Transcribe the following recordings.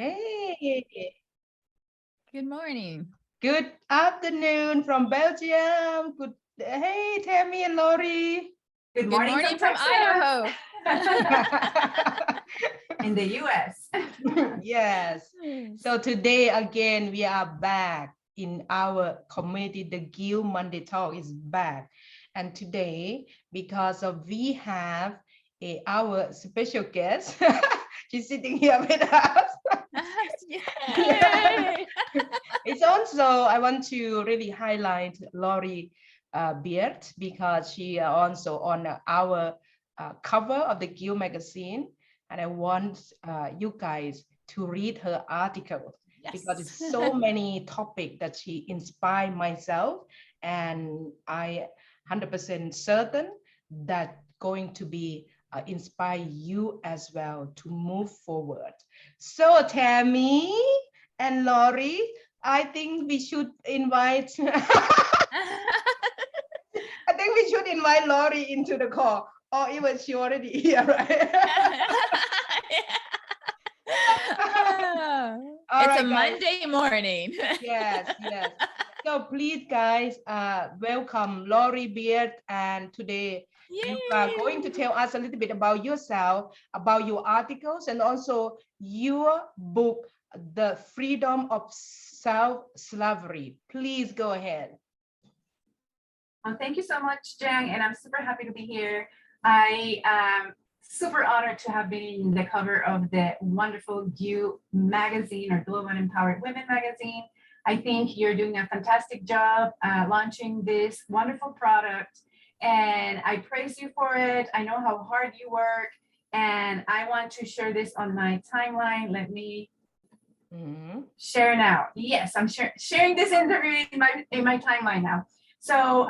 Hey, Good morning. good afternoon from Belgium. Hey, Tammy and Lori. Good Good morning morning from from Idaho. in the US. Yes. So today again, we are back in our community. The GEW Monday Talk is back. And today, because of we have our special guest, she's sitting here with us. Yay! It's also, I want to really highlight Lori Beard because she also on our cover of the GEW magazine. And I want you guys to read her article because it's so many topics that she inspired myself. And I 100% certain that going to be inspire you as well to move forward. So Tammy and Lori, I think we should invite I think we should invite Lori into the call, or even she already here, right? All It's right, a guys. Monday morning. Yes. So please, guys, welcome Lori Beard, and today you are going to tell us a little bit about yourself, about your articles, and also your book, The Freedom of Self-Slavery. Please go ahead. Well, thank you so much, Jang, and I'm super happy to be here. I am super honored to have been in the cover of the wonderful GEW magazine, or Global Empowered Women magazine. I think you're doing a fantastic job launching this wonderful product, and I praise you for it. I know how hard you work, and I want to share this on my timeline. Let me share now. Yes, I'm sharing this interview in my timeline now. So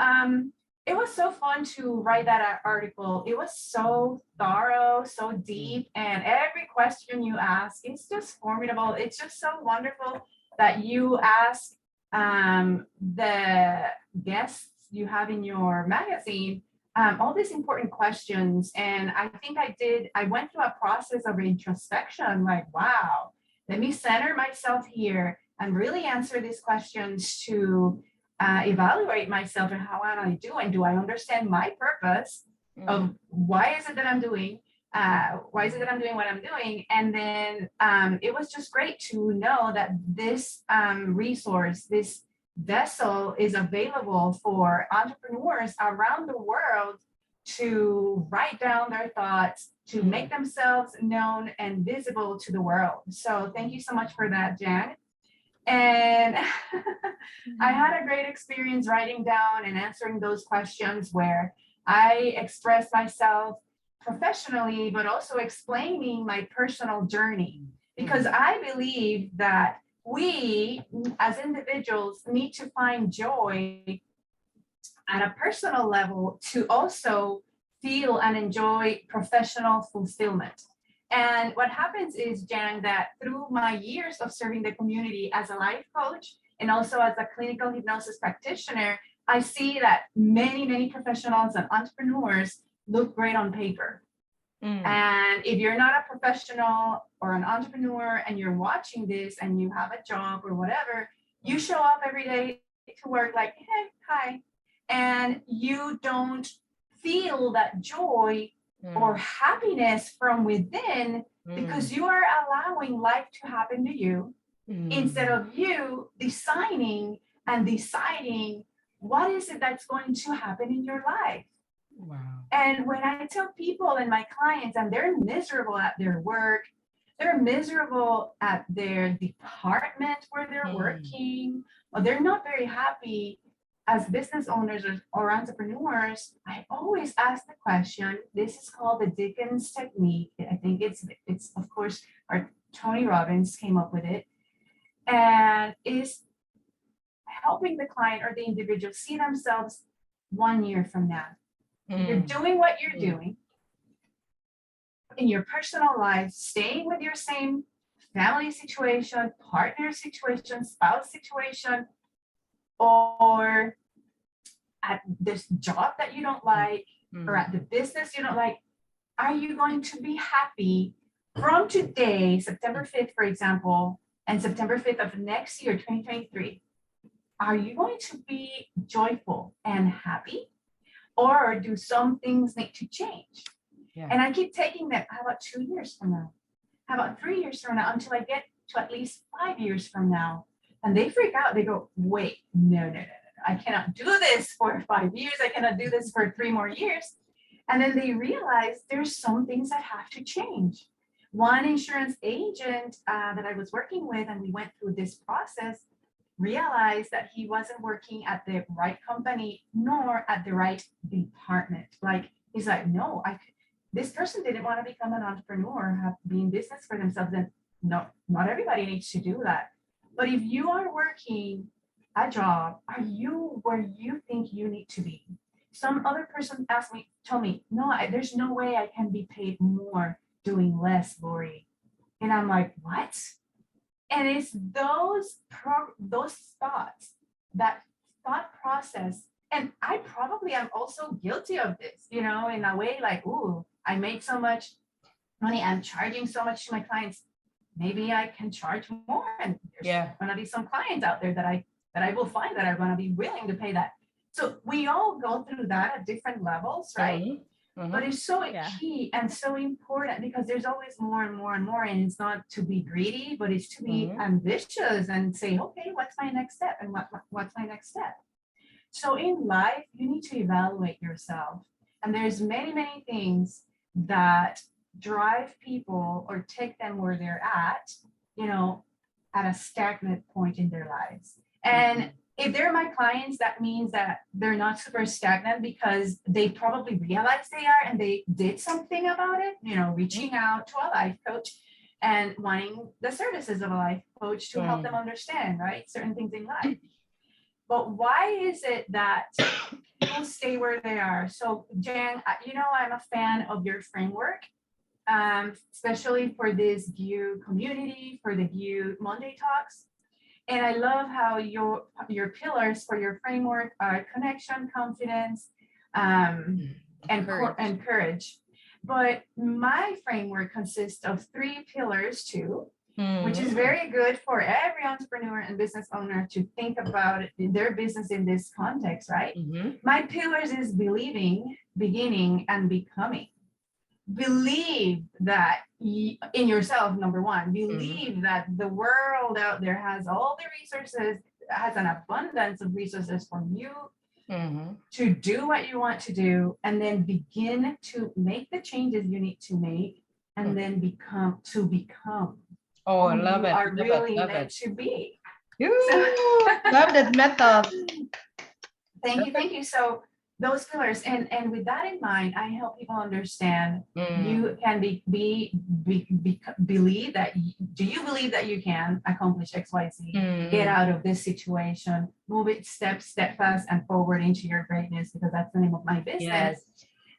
it was so fun to write that article. It was so thorough, so deep, and every question you ask is just formidable. It's just so wonderful that you ask the guests you have in your magazine all these important questions. And I think I went through a process of introspection, like, wow, let me center myself here and really answer these questions to evaluate myself and how am I doing? Do I understand my purpose of why is it that I'm doing? Why is it that I'm doing what I'm doing? And then it was just great to know that this resource, this vessel is available for entrepreneurs around the world to write down their thoughts, to make themselves known and visible to the world. So thank you so much for that, Jan. And I had a great experience writing down and answering those questions where I expressed myself professionally, but also explaining my personal journey, because I believe that we as individuals need to find joy at a personal level to also feel and enjoy professional fulfillment. And what happens is, Jan, that through my years of serving the community as a life coach and also as a clinical hypnosis practitioner, I see that many professionals and entrepreneurs look great on paper. And if you're not a professional or an entrepreneur and you're watching this and you have a job or whatever, you show up every day to work like, hey, hi, and you don't feel that joy or happiness from within because you are allowing life to happen to you instead of you designing and deciding what is it that's going to happen in your life. Wow. And when I tell people and my clients, and they're miserable at their work, they're miserable at their department where they're working, or they're not very happy as business owners or entrepreneurs, I always ask the question, this is called the Dickens technique. I think it's of course, our Tony Robbins came up with it, and is helping the client or the individual see themselves 1 year from now. You're doing what you're doing in your personal life, staying with your same family situation, partner situation, spouse situation, or at this job that you don't like, or at the business you don't like. Are you going to be happy from today, September 5th, for example, and September 5th of next year, 2023, are you going to be joyful and happy? Or do some things need to change? Yeah. And I keep taking that, how about 2 years from now? How about 3 years from now? Until I get to at least 5 years from now. And they freak out. They go, wait, no. I cannot do this for 5 years. I cannot do this for 3 more years. And then they realize there's some things that have to change. One insurance agent that I was working with, and we went through this process, realized that he wasn't working at the right company nor at the right department. Like, he's like, no, this person didn't want to become an entrepreneur, be in business for themselves. And no, not everybody needs to do that. But if you are working a job, are you where you think you need to be? Some other person told me, no, there's no way I can be paid more doing less, Lori. And I'm like, what? And it's those thoughts, that thought process. And I probably am also guilty of this, in a way, like, ooh, I make so much money, I'm charging so much to my clients. Maybe I can charge more. And there's gonna be some clients out there that I will find that are gonna be willing to pay that. So we all go through that at different levels, right? But it's so key and so important, because there's always more and more and more. And it's not to be greedy, but it's to be ambitious and say, okay, what's my next step? And what's my next step? So in life, you need to evaluate yourself. And there's many things that drive people or take them where they're at a stagnant point in their lives. And if they're my clients, that means that they're not super stagnant because they probably realize they are and they did something about it, reaching out to a life coach and wanting the services of a life coach to help them understand, right, certain things in life. But why is it that people stay where they are? So Jan, I'm a fan of your framework, especially for this GEW community, for the GEW Monday talks. And I love how your pillars for your framework are connection, confidence, and courage. But my framework consists of 3 pillars too, which is very good for every entrepreneur and business owner to think about their business in this context, right? My pillars is believing, beginning, and becoming. Believe that in yourself, number one. Believe that the world out there has all the resources, has an abundance of resources for you to do what you want to do, and then begin to make the changes you need to make, and then become Oh, I love it. Are really meant to be. Love that method. Thank you. So those pillars, and with that in mind, I help people understand you can believe that. Do you believe that you can accomplish XYZ? Get out of this situation, move it step fast and forward into your greatness, because that's the name of my business.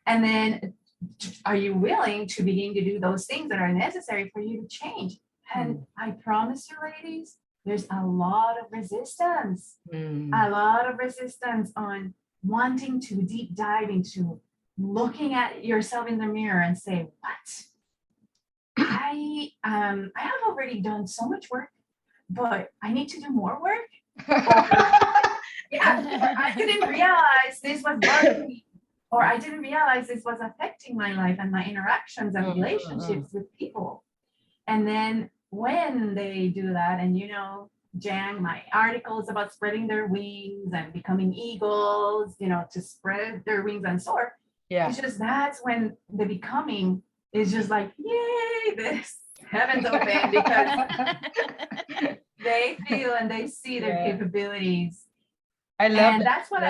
And then, are you willing to begin to do those things that are necessary for you to change? And I promise you, ladies, there's a lot of resistance, on wanting to deep dive into looking at yourself in the mirror and say, what? I have already done so much work, but I need to do more work. I didn't realize this was bothering me, or I didn't realize this was affecting my life and my interactions and relationships with people. And then when they do that, and Jan, my article is about spreading their wings and becoming eagles, to spread their wings and soar. It's just, that's when the becoming is just like, yay, this heaven's open, because they feel and they see their capabilities. I love and it. that's what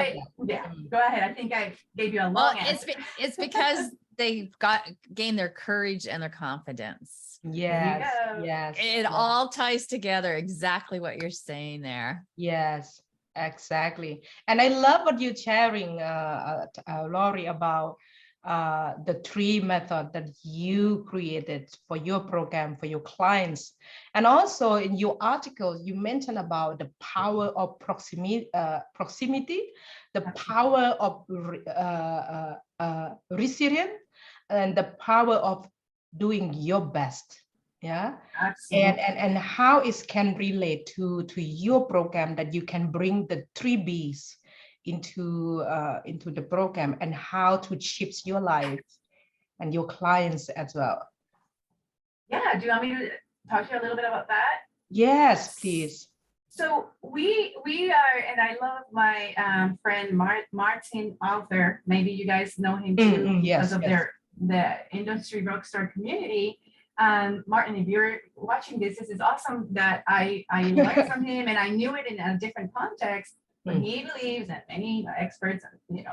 go ahead. I think I gave you a long answer. It's because they've gained their courage and their confidence. Yes. It all ties together, exactly what you're saying there. Yes, exactly. And I love what you're sharing, Lori, about the 3 method that you created for your program, for your clients. And also in your article, you mentioned about the power of proximity, the power of resilience, and the power of doing your best. Yeah. Absolutely. And how it can relate to your program, that you can bring the 3 Bs into the program, and how to shift your life and your clients as well. Yeah, do you want me to talk to you a little bit about that? Yes, please. So we are, and I love my friend Martin Arthur. Maybe you guys know him too because of the industry rockstar community. Martin, if you're watching this, this is awesome that I learned from him, and I knew it in a different context. But he believes, and many experts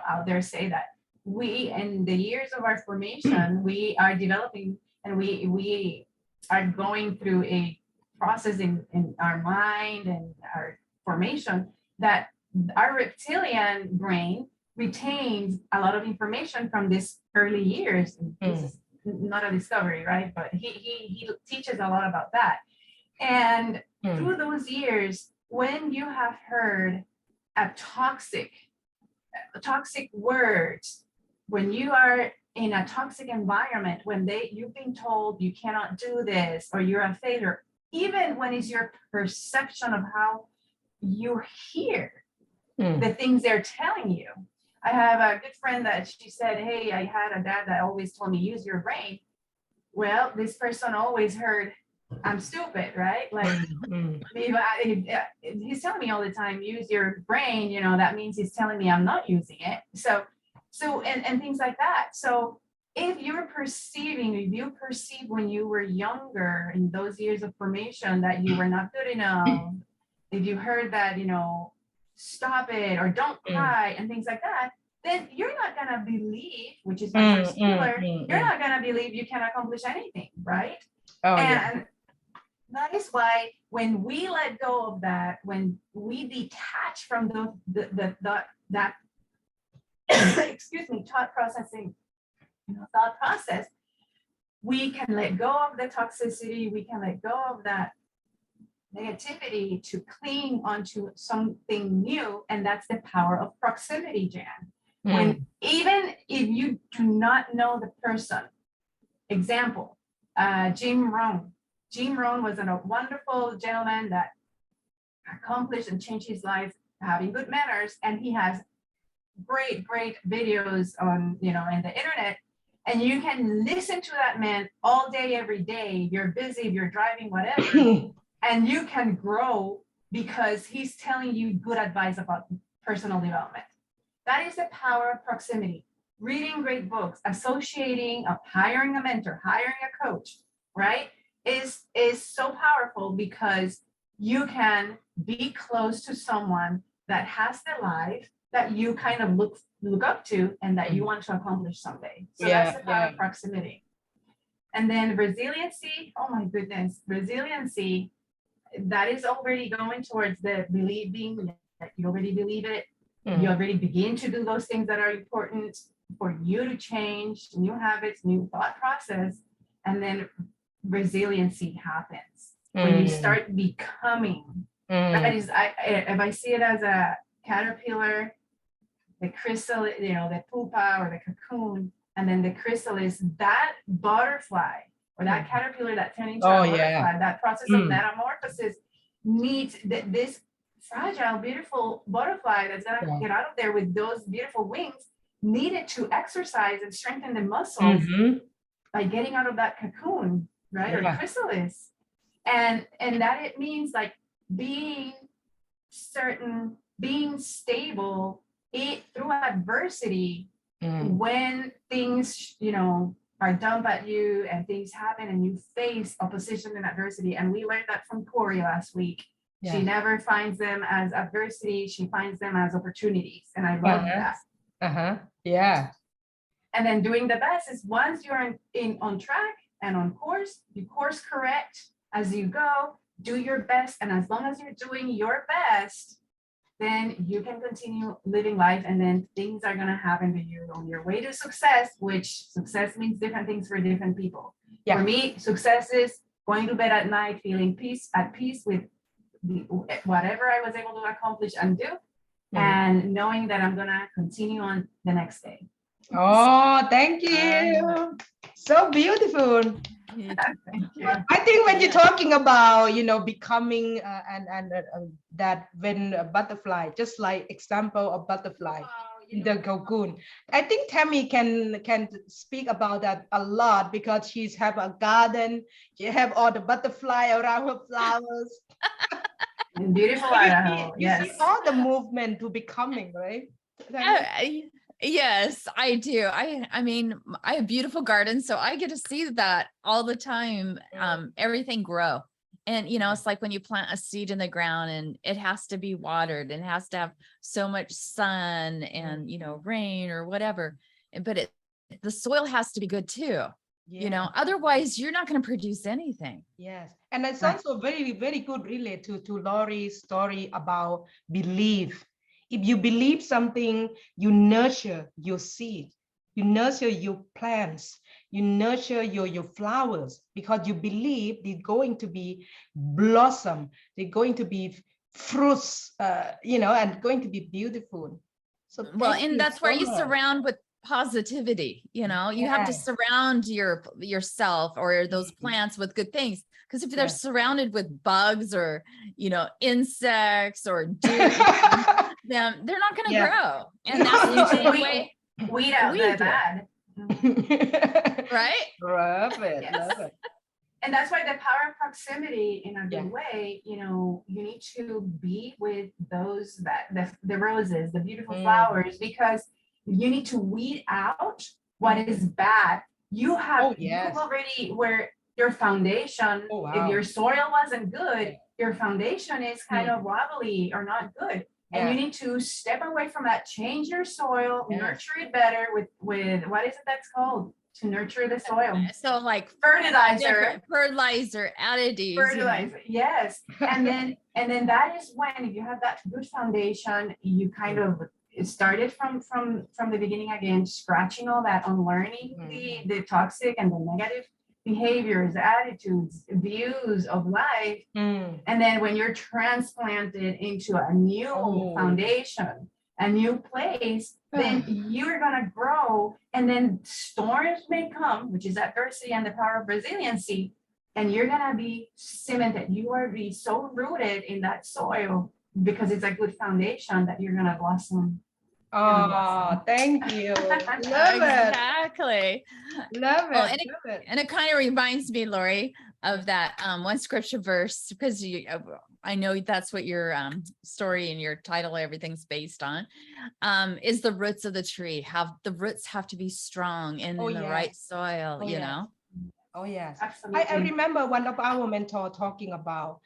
out there say that we, in the years of our formation, we are developing, and we are going through a process in our mind and our formation, that our reptilian brain retains a lot of information from this early years. This is not a discovery, right? But he teaches a lot about that. And through those years, when you have heard a toxic words, when you are in a toxic environment, when you've been told you cannot do this, or you're a failure, even when it's your perception of how you hear the things they're telling you. I have a good friend that she said, hey, I had a dad that always told me, use your brain. Well, this person always heard, I'm stupid, right? Like, he's telling me all the time, use your brain, that means he's telling me I'm not using it. So and things like that. So if you perceive when you were younger, in those years of formation, that you were not good enough, if you heard that, stop it, or don't cry, and things like that, then you're not going to believe, which is my first pillar, you're not going to believe you can accomplish anything, right? And that is why when we let go of that, when we detach from that excuse me, thought process, we can let go of the toxicity, we can let go of that negativity to cling onto something new. And that's the power of proximity, Jan. When even if you do not know the person, example, Jim Rohn. Jim Rohn was a wonderful gentleman that accomplished and changed his life having good manners, and he has great videos on in the internet, and you can listen to that man all day, every day. You're busy, if you're driving, whatever, and you can grow because he's telling you good advice about personal development. That is the power of proximity. Reading great books, associating, hiring a mentor, hiring a coach, right, is so powerful, because you can be close to someone that has the life that you kind of look up to, and that you want to accomplish someday. So that's the power of proximity. And then resiliency, oh my goodness, resiliency, that is already going towards the believing that you already believe it. You already begin to do those things that are important for you to change, new habits, new thought process, and then resiliency happens when you start becoming. That is, if I see it as a caterpillar, the chrysalis, the pupa or the cocoon, and then the chrysalis, that butterfly or that caterpillar that turned into a butterfly, that process of metamorphosis needs this fragile, beautiful butterfly that's gonna get out of there with those beautiful wings, needed to exercise and strengthen the muscles by getting out of that cocoon, right, or chrysalis, and that it means like being certain, being stable through adversity. When things are dumped at you and things happen and you face opposition and adversity, and we learned that from Corey last week. She never finds them as adversity, she finds them as opportunities, and I love that. And then doing the best is, once you're on track and on course, you course correct as you go, do your best, and as long as you're doing your best, then you can continue living life, and then things are going to happen to you on your way to success, which success means different things for different people. For me, success is going to bed at night feeling at peace with whatever I was able to accomplish and do, and knowing that I'm going to continue on the next day. Oh, thank Um, you. So beautiful. Thank you. I think when you're Yeah. talking about, becoming that when a butterfly, just like example of butterfly in the cocoon, I think Tammy can speak about that a lot because she's have a garden. She have all the butterfly around her flowers. In beautiful So Idaho, you see yes. all the movement to becoming, right? Tammy? Yes, I do. I mean, I have beautiful gardens, so I get to see that all the time. Everything grow. And it's like when you plant a seed in the ground and it has to be watered and has to have so much sun and rain or whatever. But the soil has to be good too. Yeah. Otherwise you're not going to produce anything. Yes, and it's Right. also very, very good relate to Laurie's story about belief. If you believe something, you nurture your seed, you nurture your plants, you nurture your flowers because you believe they're going to be blossom, they're going to be fruits, and going to be beautiful. So Well, thank and you that's where so you much. surround with positivity. You have to Yes, surround yourself or those Mhm. plants with good things. Because if they're Yes. surrounded with bugs or insects or deer eating them, they're not going to Yes. grow. And that's You the should same way weed out we the do, bad. Mhm. right? Love it, Yes. love it. And that's why the power of proximity in a Yeah. good way, you need to be with those that the roses, the beautiful flowers, because you need to weed out what is bad. Oh, You've yes. already where your foundation, Oh, if your wow. soil wasn't good, your foundation is kind Mm. of wobbly or not good. And you Yeah. need to step away from that, change your soil, Yes. nurture it better with what is it that's called to nurture the soil? So like Fertilizer. different fertilizer additives, Fertilizer, yes. And then that is when, if you have that good foundation, you kind of started from the beginning again, scratching all that, unlearning the toxic and the negative behaviors, attitudes, views of life. Mm. And then when you're transplanted into a new Oh. foundation, a new place, then you're gonna grow, and then storms may come, which is adversity and the power of resiliency, and you're gonna be cemented. You are be so rooted in that soil because it's a good foundation that you're gonna blossom. Oh, thank you. Love it. exactly. Love Well, it. Love it. and it kind of reminds me, Lori, of that one scripture verse, because I know that's what your story and your title, everything's based on, is the roots of the tree. The roots have to be strong and Oh, in the right yes. soil, Oh, you yes. know? Oh, yes. I Absolutely. remember one of our mentor talking about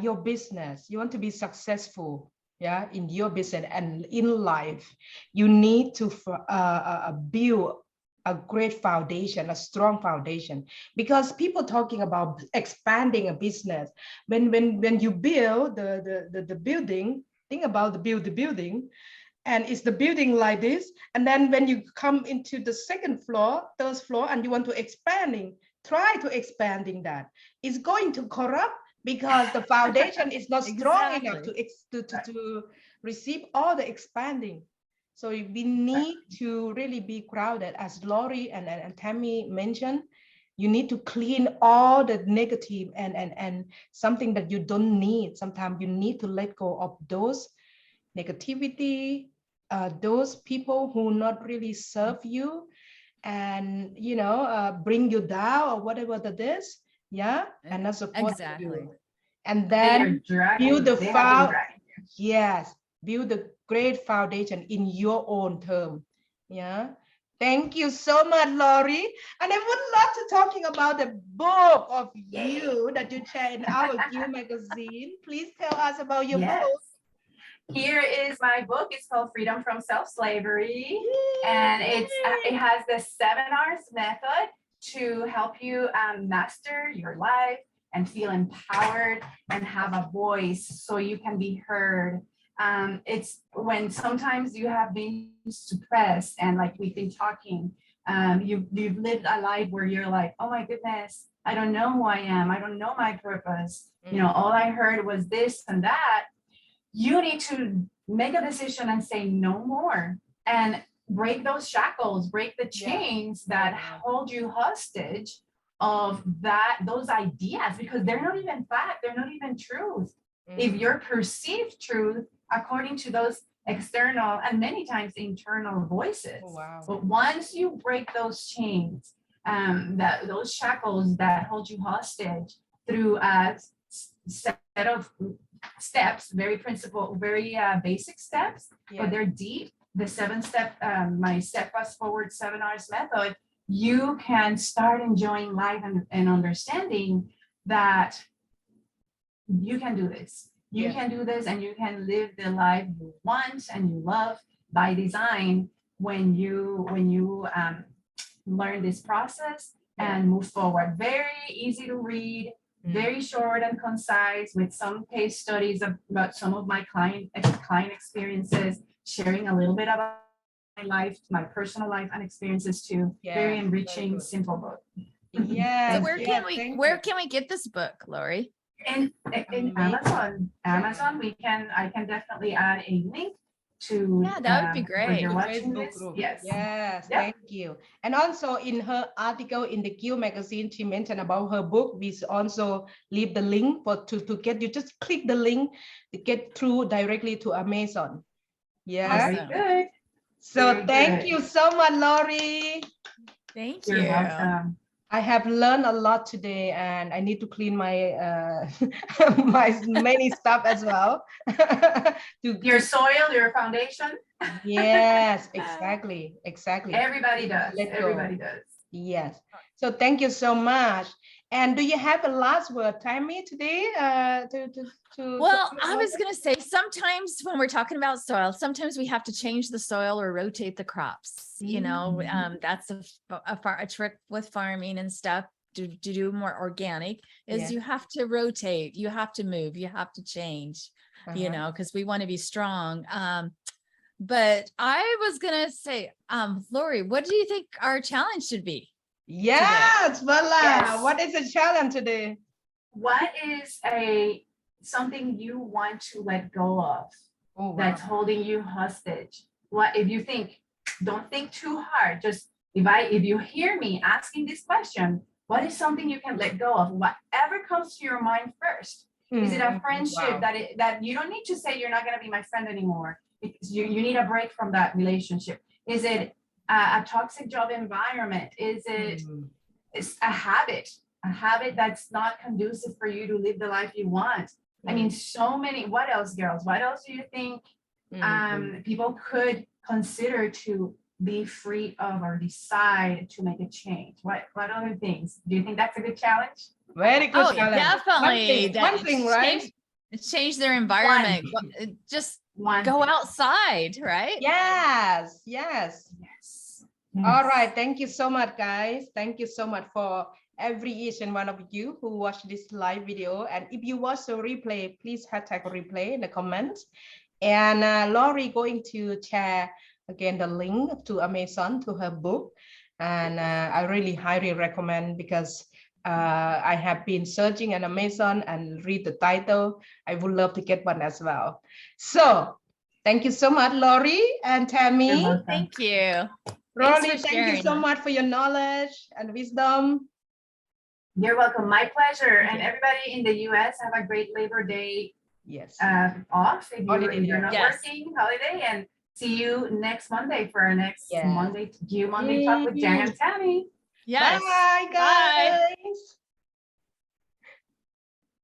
your business. You want to be successful, yeah, in your business and in life. You need to build a great foundation, a strong foundation, because people talking about expanding a business. When you build the building, think about the building, and it's the building like this, and then when you come into the second floor, third floor, and you want to try to expanding that, it's going to corrupt because the foundation is not strong enough to receive all the expanding. So we need to really be crowded, as Lori and Tammy mentioned. You need to clean all the negative and something that you don't need. Sometimes you need to let go of those negativity, those people who not really serve you and bring you down or whatever that is, yeah, and not support Exactly. you. And They are then dragging, they have been dragging. yes, build a great foundation in your own term. Yeah. Thank you so much, Lori. And I would love to talking about the book of you that you share in our GEW magazine. Please tell us about your Yes. book. Here is my book. It's called Freedom from Self-Slavery. And it has the 7 R's method to help you master your life and feel empowered and have a voice so you can be heard. It's when sometimes you have been suppressed and like we've been talking, you've lived a life where you're like, oh my goodness, I don't know who I am. I don't know my purpose. All I heard was this and that. You need to make a decision and say no more. And break those shackles, break the Yeah. chains that hold you hostage of those ideas, because they're not even fact, they're not even truth. If your perceived truth according to those external and many times internal voices. Oh, wow. But once you break those chains, those shackles that hold you hostage through a set of steps, very basic steps, but they're deep. The 7-step, my Step Fast Forward 7 R's method, you can start enjoying life and understanding that you can do this. You can do this, and you can live the life you want and you love by design when you learn this process and move forward. Very easy to read, very short and concise, with some case studies about some of my client experiences, sharing a little bit about my life, my personal life and experiences too. Very enriching, simple book. Yes. So where can we get this book, Lori? In Amazon, I can definitely add a link to. Yeah, that would be great. You're watching Facebook this. group. Yes. Yes. Thank you. And also in her article in the GEW magazine, she mentioned about her book. We also leave the link to get you. Just click the link to get through directly to Amazon. Yeah. Very good. So thank you so much, Lori. Thank You're you. welcome. I have learned a lot today, and I need to clean my my many stuff as well. Your soil, your foundation. Yes, exactly. Everybody does. Let go. Everybody does. Yes. So thank you so much. And do you have a last word, Tammy, today? Well, I was going to say, sometimes when we're talking about soil, sometimes we have to change the soil or rotate the crops. You know, that's a trick with farming and stuff to do more organic is you have to rotate, you have to move, you have to change, you know, because we want to be strong. But I was going to say, Lori, what do you think our challenge should be? Yes, voila. Yes. What is the challenge today? What is something you want to let go of that's holding you hostage? What if you think, don't think too hard. Just if you hear me asking this question, what is something you can let go of? Whatever comes to your mind first. Is it a friendship that you don't need to say you're not going to be my friend anymore? Because you need a break from that relationship. Is it a toxic job environment? Is it it's a habit that's not conducive for you to live the life you want? I mean, so many. What else, girls? What else do you think people could consider to be free of or decide to make a change? What other things? Do you think that's a good challenge? Very good challenge. Definitely. One thing, right? Change their environment. Just go outside, right? Yes. All right. Thank you so much, guys. Thank you so much for each and one of you who watched this live video. And if you watch the replay, please hashtag replay in the comments. And Lori going to share again the link to Amazon to her book. And I really highly recommend, because I have been searching on Amazon and read the title. I would love to get one as well. So thank you so much, Lori and Tammy. Thank you. Lori, thank you so much for your knowledge and wisdom. You're welcome. My pleasure. And everybody in the US, have a great Labor Day off if you're not working, holiday, and see you next Monday for our next GEW Monday talk with Jan and Tammy. Yes. Bye, guys. Bye.